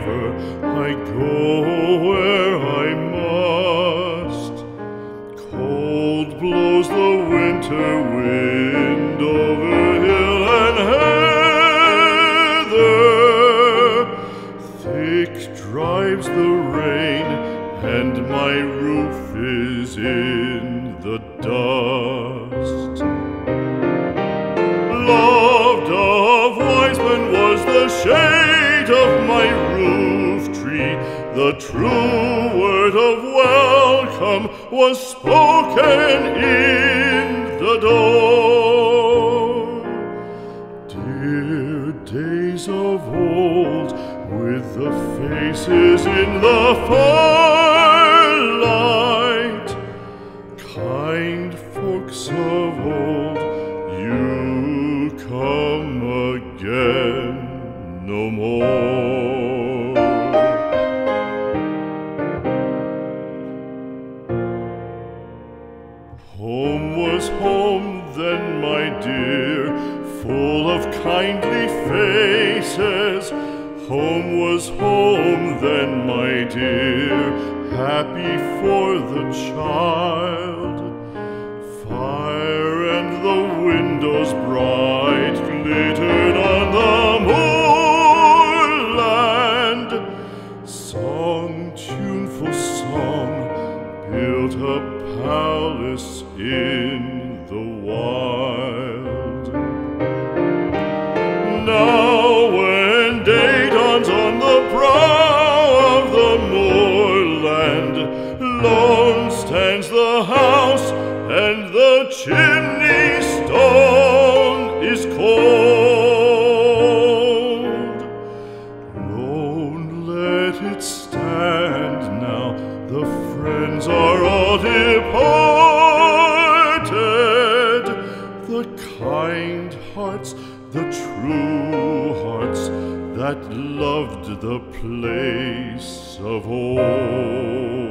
river, I go where I must. Cold blows the winter wind over hill and heather. Thick drives the rain, and my roof is in the dust. Loved of wise men was the shade of my roof tree. The true word of welcome was spoken in the door. Dear days of old, with the faces in the firelight, kind folks of old, you come again no more. Home was home then, my dear, full of kindly faces. Home was home then, my dear, happy for the child. Fire and the windows bright glittered on the moorland. Song, tuneful song, built a palace in the wild. Now when day dawns on the brow of the moorland, lone stands the house, and the chimney stone is cold. Lone, let it stand now, the friends are all departed. The kind hearts, the true hearts, that loved the place of old.